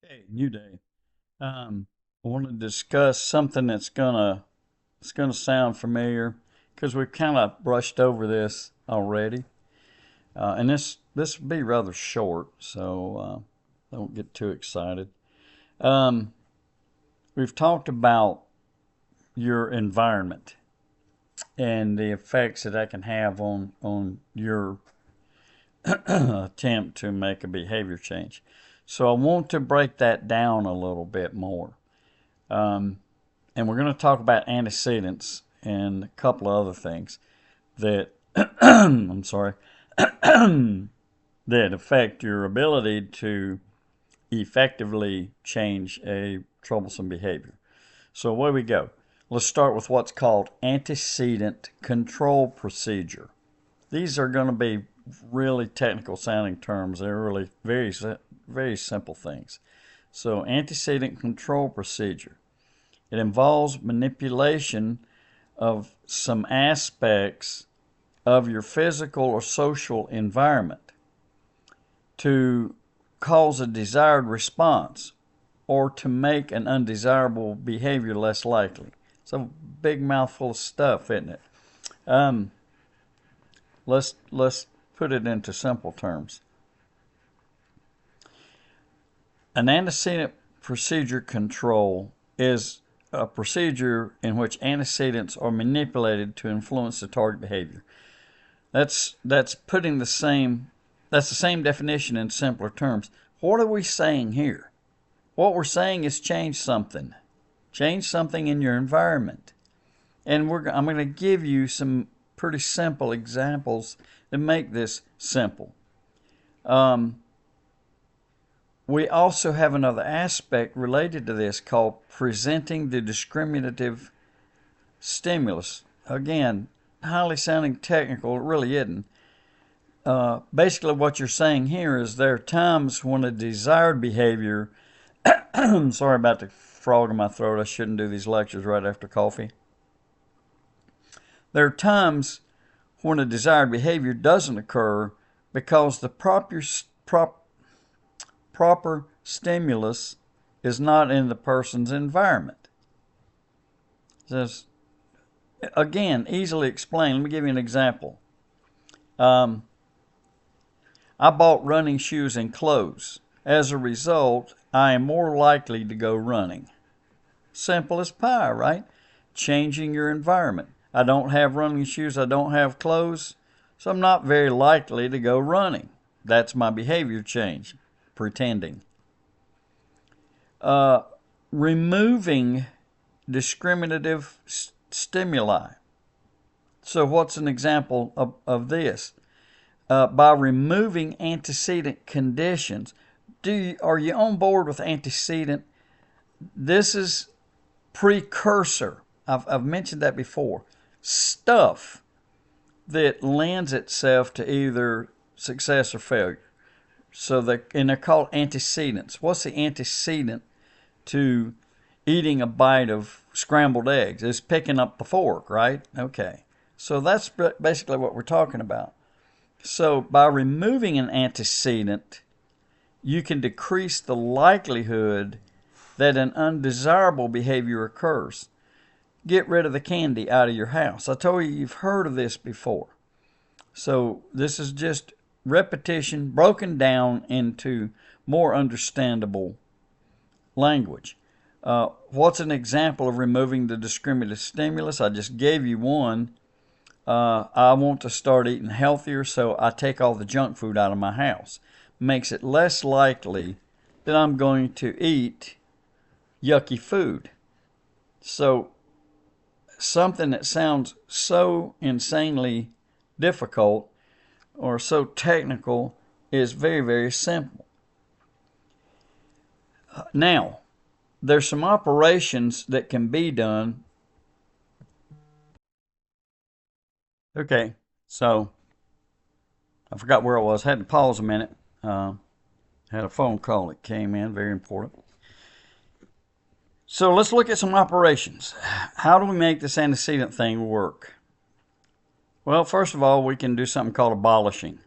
Hey, new day. I want to discuss something that's gonna sound familiar because we've kind of brushed over this already, and this will be rather short, so don't get too excited. Um, we've talked about your environment and the effects that can have on your attempt to make a behavior change. So I want to break that down a little bit more. Um, and we're going to talk about antecedents and a couple of other things that I'm sorry that affect your ability to effectively change a troublesome behavior. So away we go. Let's start with what's called antecedent control procedure. These are going to be really technical sounding terms. They're really very simple things. So antecedent control procedure. It involves manipulation of some aspects of your physical or social environment to cause a desired response or to make an undesirable behavior less likely. It's a big mouthful of stuff, isn't it? Um, let's put it into simple terms. An antecedent procedure control is a procedure in which antecedents are manipulated to influence the target behavior. That's putting the same that's the same definition in simpler terms. What are we saying here? What we're saying is change something. Change something in your environment. And I'm going to give you some pretty simple examples that make this simple. Um, we also have another aspect related to this called presenting the discriminative stimulus. Again, highly sounding technical, it really isn't. Basically, what you're saying here is there are times when a desired behavior, sorry about the frog in my throat, I shouldn't do these lectures right after coffee. There are times when a desired behavior doesn't occur because the proper stimulus is not in the person's environment. This, again, easily explained. Let me give you an example. Um, I bought running shoes and clothes. As a result, I am more likely to go running. Simple as pie, right? Changing your environment. I don't have running shoes, I don't have clothes, so I'm not very likely to go running. That's my behavior change, pretending. Uh, Removing discriminative stimuli. So, what's an example of this? By removing antecedent conditions. Are you on board with antecedent? This is precursor. I've mentioned that before. Stuff that lends itself to either success or failure. And they're called antecedents. What's the antecedent to eating a bite of scrambled eggs? It's picking up the fork, right? Okay. So that's basically what we're talking about. So by removing an antecedent, you can decrease the likelihood that an undesirable behavior occurs. Get rid of the candy out of your house. I told you you've heard of this before. So this is just repetition broken down into more understandable language. What's an example of removing the discriminative stimulus? I just gave you one. I want to start eating healthier, so I take all the junk food out of my house. Makes it less likely that I'm going to eat yucky food. So something that sounds so insanely difficult or so technical is very, very simple. Now, there's some operations that can be done. Okay, so I forgot where I was. Had to pause a minute. Had a phone call that came in, very important. So let's look at some operations. How do we make this antecedent thing work? Well, first of all, we can do something called abolishing.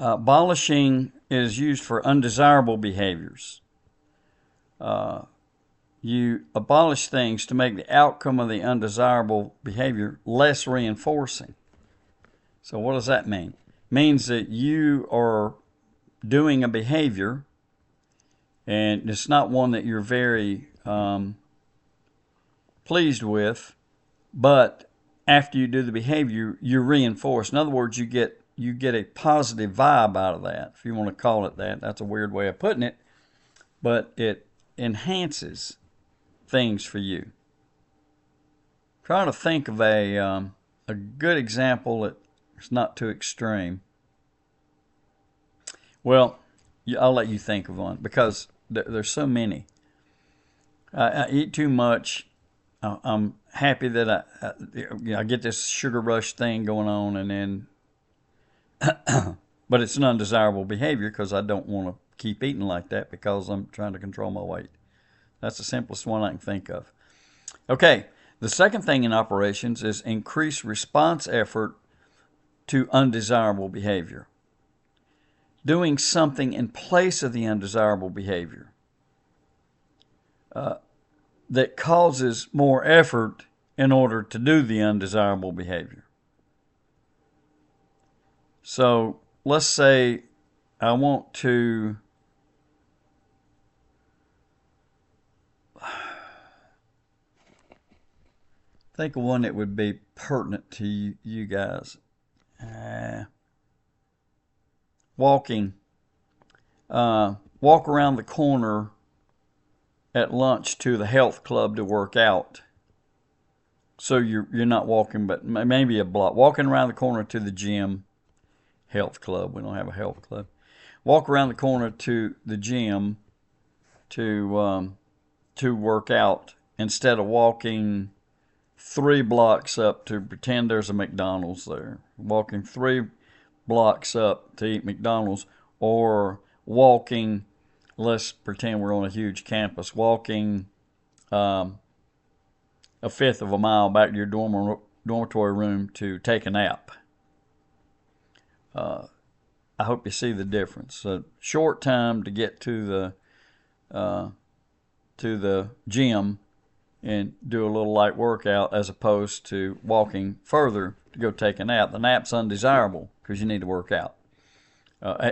Abolishing is used for undesirable behaviors. You abolish things to make the outcome of the undesirable behavior less reinforcing. So what does that mean? It means that you are doing a behavior and it's not one that you're very pleased with, but after you do the behavior, you're reinforced. In other words, you get a positive vibe out of that, if you want to call it that. That's a weird way of putting it, but it enhances things for you. Try to think of a good example that's not too extreme. Well, I'll let you think of one because there's so many. I eat too much. I'm happy that I get this sugar rush thing going on, and then, but it's an undesirable behavior because I don't want to keep eating like that because I'm trying to control my weight. That's the simplest one I can think of. Okay, the second thing in operations is increase response effort to undesirable behavior. Doing something in place of the undesirable behavior that causes more effort in order to do the undesirable behavior. So let's say I want to think of one that would be pertinent to you guys. Walking. Walk around the corner at lunch to the health club to work out. So you're not walking, but maybe a block. Walking around the corner to the gym, health club. We don't have a health club. Walk around the corner to the gym to work out instead of walking 3 blocks up to pretend there's a McDonald's there. Walking 3 blocks up to eat McDonald's, or walking, let's pretend we're on a huge campus, walking a fifth of a mile back to your dormitory room to take a nap. I hope you see the difference. So short time to get to the gym and do a little light workout as opposed to walking further to go take a nap. The nap's undesirable because you need to work out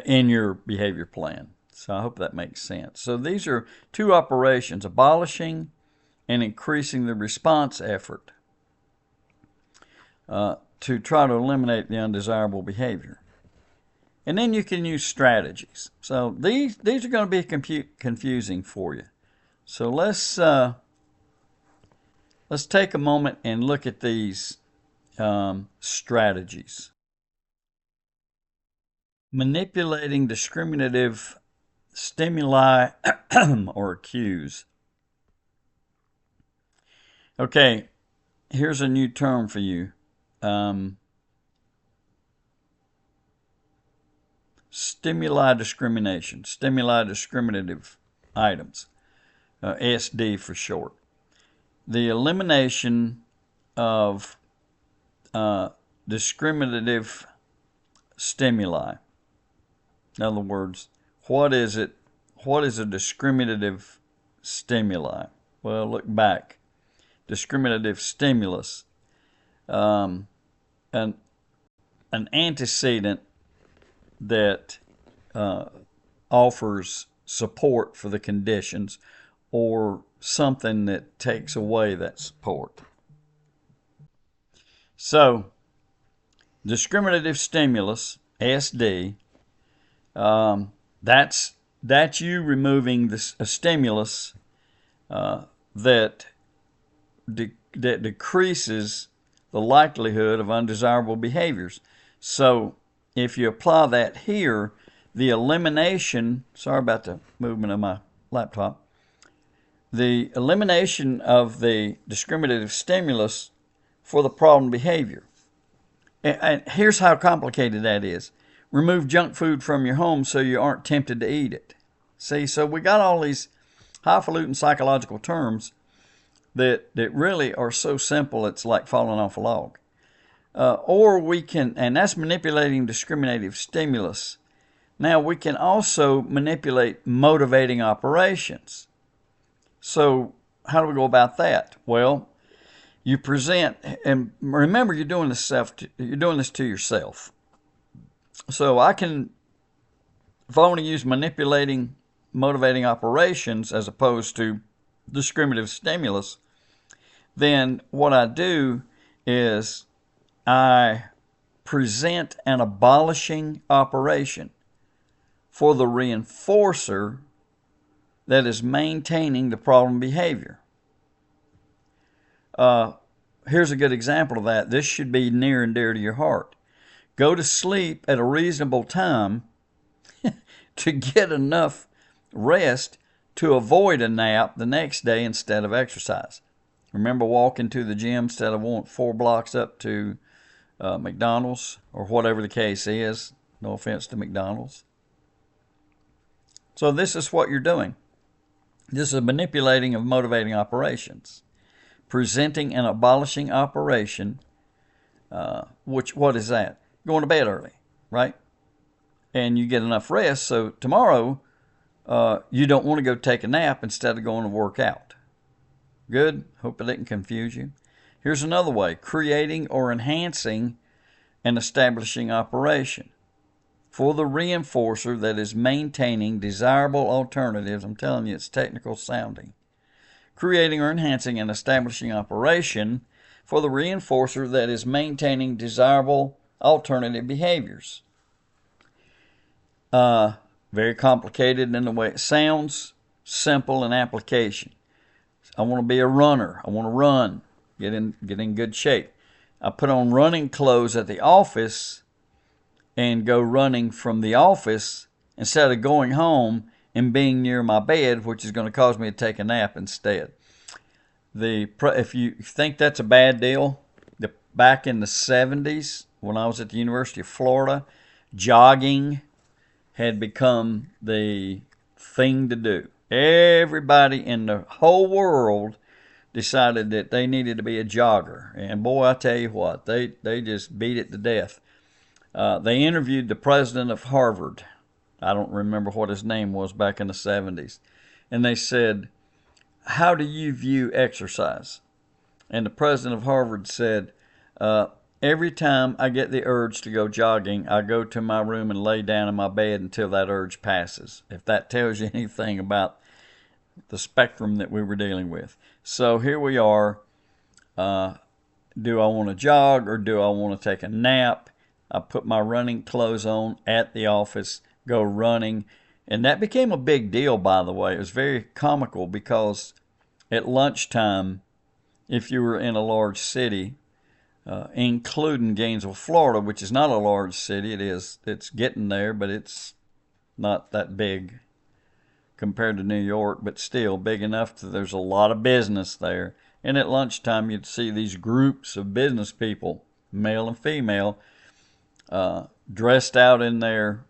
in your behavior plan. So I hope that makes sense. So these are 2 operations, abolishing and increasing the response effort to try to eliminate the undesirable behavior. And then you can use strategies. So these are going to be confusing for you. So let's take a moment and look at these strategies. Manipulating discriminative stimuli or cues. Okay, here's a new term for you. Stimuli discrimination, stimuli discriminative items, SD for short. The elimination of discriminative stimuli. In other words, what is it? What is a discriminative stimuli? Well, look back. Discriminative stimulus. An antecedent that offers support for the conditions, or something that takes away that support. So, discriminative stimulus, SD, that's you removing a stimulus that decreases the likelihood of undesirable behaviors. So if you apply that here, the elimination, sorry about the movement of my laptop, the elimination of the discriminative stimulus for the problem behavior. And here's how complicated that is. Remove junk food from your home so you aren't tempted to eat it. See, so we got all these highfalutin psychological terms that really are so simple it's like falling off a log. Or we can, and that's manipulating discriminative stimulus. Now, we can also manipulate motivating operations. So, how do we go about that? Well, you present, and remember, you're doing this to yourself. So, if I want to use manipulating, motivating operations as opposed to discriminative stimulus, then what I do is I present an abolishing operation for the reinforcer that is maintaining the problem behavior. Here's a good example of that. This should be near and dear to your heart. Go to sleep at a reasonable time to get enough rest to avoid a nap the next day instead of exercise. Remember walking to the gym instead of 4 blocks up to McDonald's or whatever the case is. No offense to McDonald's. So this is what you're doing. This is a manipulating of motivating operations. Presenting an abolishing operation, what is that? Going to bed early, right? And you get enough rest, so tomorrow you don't want to go take a nap instead of going to work out. Good? Hope it didn't confuse you. Here's another way. Creating or enhancing an establishing operation for the reinforcer that is maintaining desirable alternatives. I'm telling you, it's technical sounding. Creating or enhancing an establishing operation for the reinforcer that is maintaining desirable alternative behaviors. Very complicated in the way it sounds, simple in application. I want to be a runner. I want to run, get in good shape. I put on running clothes at the office and go running from the office instead of going home and being near my bed, which is going to cause me to take a nap instead. If you think that's a bad deal, back in the 70s, when I was at the University of Florida, jogging had become the thing to do. Everybody in the whole world decided that they needed to be a jogger. And boy, I tell you what, they just beat it to death. They interviewed the president of Harvard. I don't remember what his name was back in the 70s. And they said, "How do you view exercise?" And the president of Harvard said, "Every time I get the urge to go jogging, I go to my room and lay down in my bed until that urge passes." If that tells you anything about the spectrum that we were dealing with. So here we are. Do I want to jog or do I want to take a nap? I put my running clothes on at the office, go running. And that became a big deal, by the way. It was very comical because at lunchtime, if you were in a large city, including Gainesville, Florida, which is not a large city, it's getting there, but it's not that big compared to New York, but still big enough that there's a lot of business there. And at lunchtime, you'd see these groups of business people, male and female, dressed out in their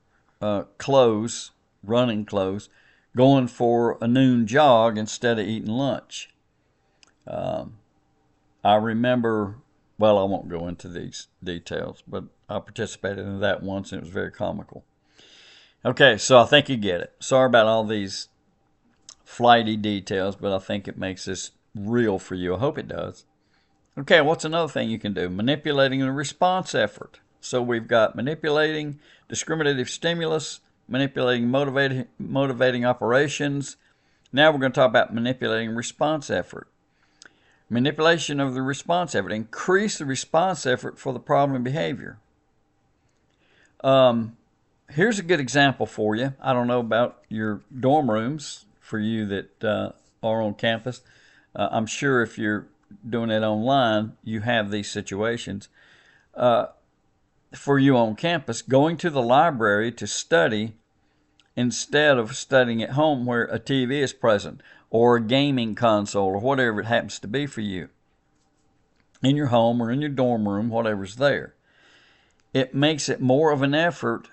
clothes, running clothes, going for a noon jog instead of eating lunch. I remember, well, I won't go into these details, but I participated in that once and it was very comical. Okay, so I think you get it. Sorry about all these flighty details, but I think it makes this real for you. I hope it does. Okay, what's another thing you can do? Manipulating the response effort. So we've got manipulating, discriminative stimulus, manipulating motivating operations. Now we're going to talk about manipulating response effort. Manipulation of the response effort. Increase the response effort for the problem behavior. Here's a good example for you. I don't know about your dorm rooms for you that are on campus. I'm sure if you're doing it online, you have these situations. For you on campus, going to the library to study instead of studying at home where a TV is present or a gaming console or whatever it happens to be for you in your home or in your dorm room, whatever's there. It makes it more of an effort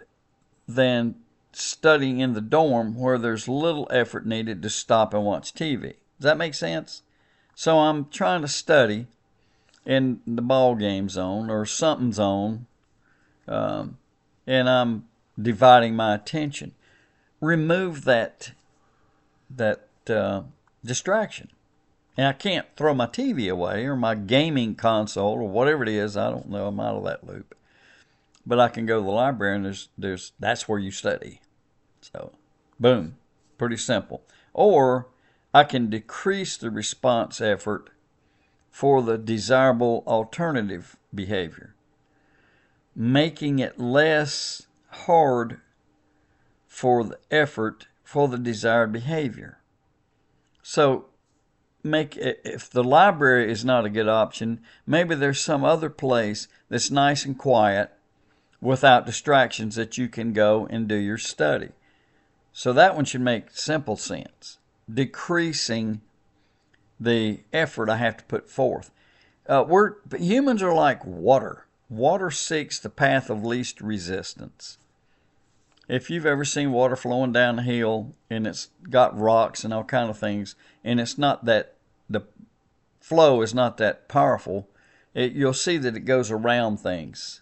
than studying in the dorm where there's little effort needed to stop and watch TV. Does that make sense? So I'm trying to study in the ball game zone or something zone, and I'm dividing my attention. Remove that distraction. And I can't throw my TV away or my gaming console or whatever it is. I don't know. I'm out of that loop. But I can go to the library and that's where you study. So, boom. Pretty simple. Or I can decrease the response effort for the desirable alternative behavior, making it less hard for the effort for the desired behavior. So, if the library is not a good option, maybe there's some other place that's nice and quiet without distractions that you can go and do your study. So that one should make simple sense, decreasing the effort I have to put forth. Humans are like water. Water seeks the path of least resistance. If you've ever seen water flowing down a hill and it's got rocks and all kind of things, and it's not that the flow is not that powerful, you'll see that it goes around things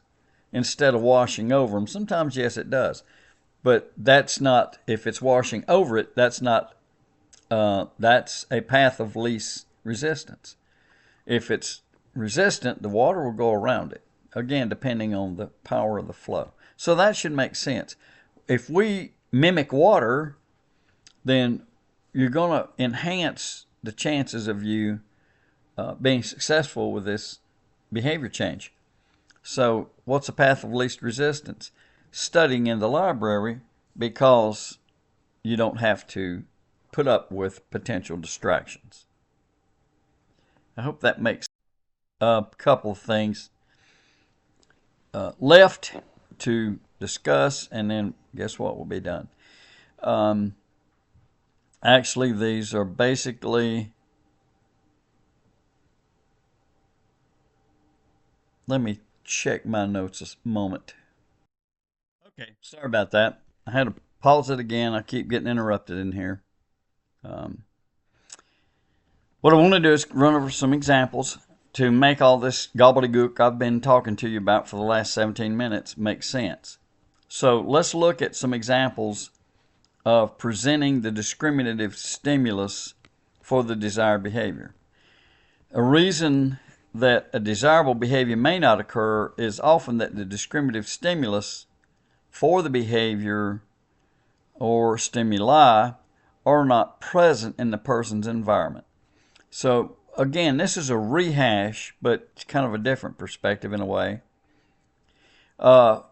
instead of washing over them. Sometimes, yes, it does, but that's not. If it's washing over it, that's not. That's a path of least resistance. If it's resistant, the water will go around it. Again, depending on the power of the flow. So that should make sense. If we mimic water, then you're going to enhance the chances of you being successful with this behavior change. So what's the path of least resistance? Studying in the library, because you don't have to put up with potential distractions. I hope that makes a couple of things left to discuss, and then guess what will be done. Actually, these are basically, let me check my notes a moment. Okay, sorry about that. I had to pause it again. I keep getting interrupted in here. What I want to do is run over some examples to make all this gobbledygook I've been talking to you about for the last 17 minutes make sense. So let's look at some examples of presenting the discriminative stimulus for the desired behavior. A reason that a desirable behavior may not occur is often that the discriminative stimulus for the behavior or stimuli are not present in the person's environment. So again, this is a rehash, but it's kind of a different perspective in a way. A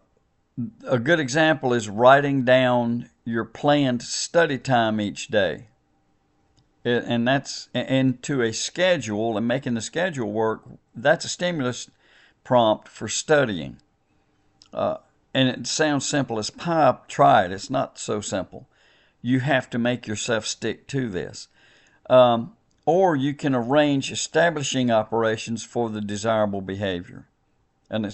good example is writing down your planned study time each day. And that's into a schedule and making the schedule work. That's a stimulus prompt for studying. And it sounds simple as pie. Try it. It's not so simple. You have to make yourself stick to this. Or you can arrange establishing operations for the desirable behavior. An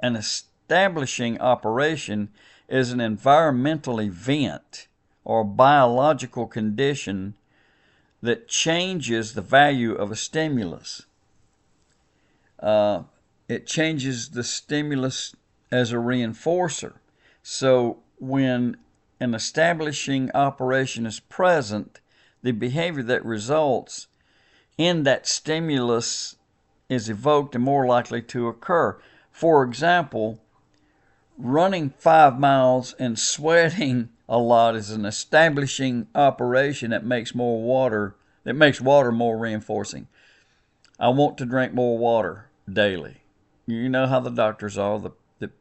establishing operation is an environmental event or biological condition that changes the value of a stimulus. It changes the stimulus as a reinforcer. So when an establishing operation is present, the behavior that results in that stimulus is evoked and more likely to occur. For example, running 5 miles and sweating a lot is an establishing operation that makes water more reinforcing. I want to drink more water daily. You know how the doctors are.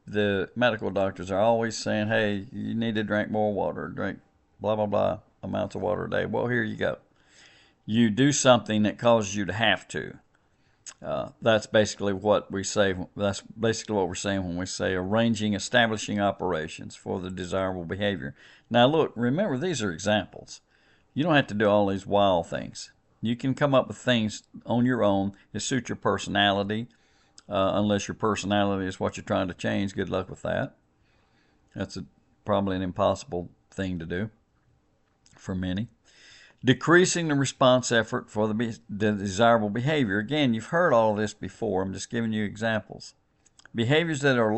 The medical doctors are always saying, hey, you need to drink more water, drink blah, blah, blah amounts of water a day. Well, here you go. You do something that causes you to have to. That's basically what we say. That's basically what we're saying when we say arranging, establishing operations for the desirable behavior. Now, look, remember, these are examples. You don't have to do all these wild things. You can come up with things on your own that suit your personality, unless your personality is what you're trying to change. Good luck with that. That's probably an impossible thing to do for many. Decreasing the response effort for the desirable behavior. Again, you've heard all of this before. I'm just giving you examples. Behaviors that are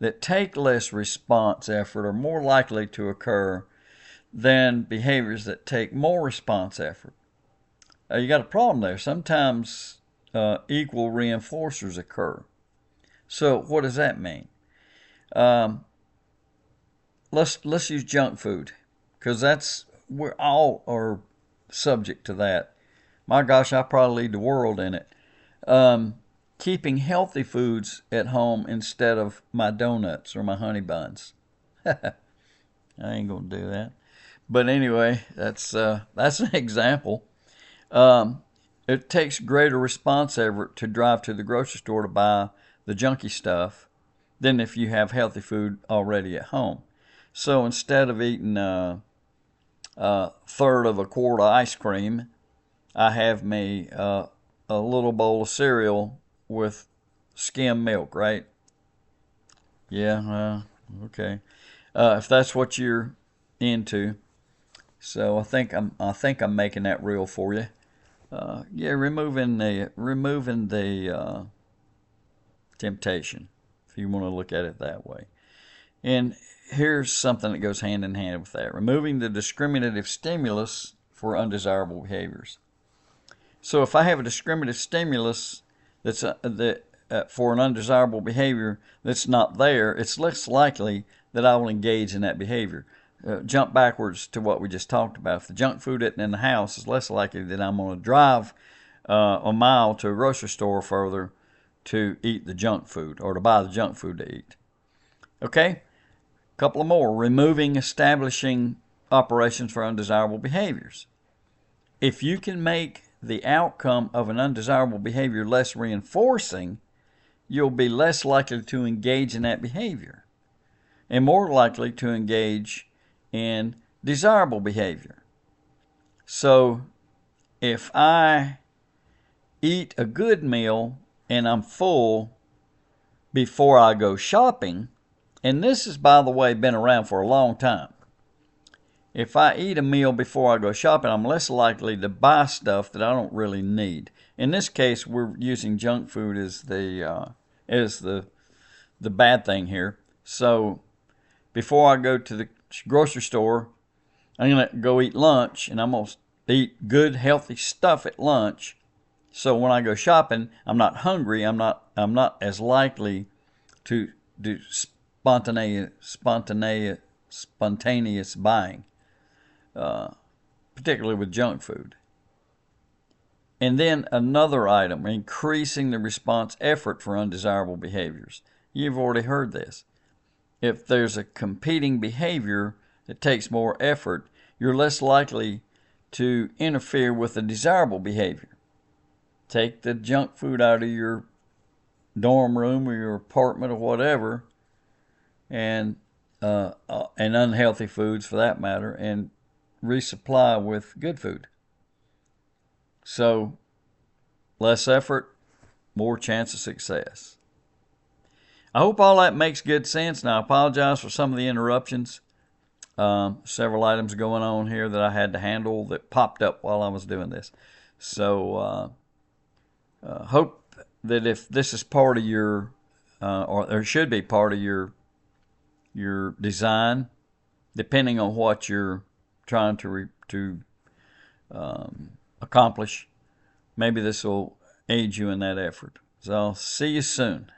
that take less response effort are more likely to occur than behaviors that take more response effort. You got a problem there. Sometimes equal reinforcers occur. So what does that mean? Let's use junk food, because we're all are subject to that. My gosh, I probably lead the world in it. Keeping healthy foods at home instead of my donuts or my honey buns. I ain't gonna do that. But anyway, that's an example. It takes greater response effort to drive to the grocery store to buy the junky stuff than if you have healthy food already at home. So instead of eating a third of a quart of ice cream, I have me a little bowl of cereal with skim milk, right? Yeah, okay. If that's what you're into, so I think I'm making that real for you. Yeah, removing the temptation, if you want to look at it that way. And here's something that goes hand in hand with that: removing the discriminative stimulus for undesirable behaviors. So if I have a discriminative stimulus that's for an undesirable behavior that's not there, it's less likely that I will engage in that behavior. Jump backwards to what we just talked about. If the junk food isn't in the house, it's less likely that I'm going to drive a mile to a grocery store further to eat the junk food or to buy the junk food to eat. Okay? A couple of more. Removing establishing operations for undesirable behaviors. If you can make the outcome of an undesirable behavior less reinforcing, you'll be less likely to engage in that behavior and more likely to engage in desirable behavior. So if I eat a good meal and I'm full before I go shopping, and this has, by the way, been around for a long time. If I eat a meal before I go shopping, I'm less likely to buy stuff that I don't really need. In this case, we're using junk food as the bad thing here. So before I go to the grocery store, I'm going to go eat lunch, and I'm going to eat good, healthy stuff at lunch. So when I go shopping, I'm not hungry. I'm not as likely to do spontaneous buying, particularly with junk food. And then another item, increasing the response effort for undesirable behaviors. You've already heard this. If there's a competing behavior that takes more effort, you're less likely to interfere with a desirable behavior. Take the junk food out of your dorm room or your apartment or whatever, and unhealthy foods for that matter, and resupply with good food. So less effort, more chance of success. I hope all that makes good sense. Now, I apologize for some of the interruptions. Several items going on here that I had to handle that popped up while I was doing this. So hope that if this is part of your, or should be part of your design, depending on what you're trying to accomplish, maybe this will aid you in that effort. So I'll see you soon.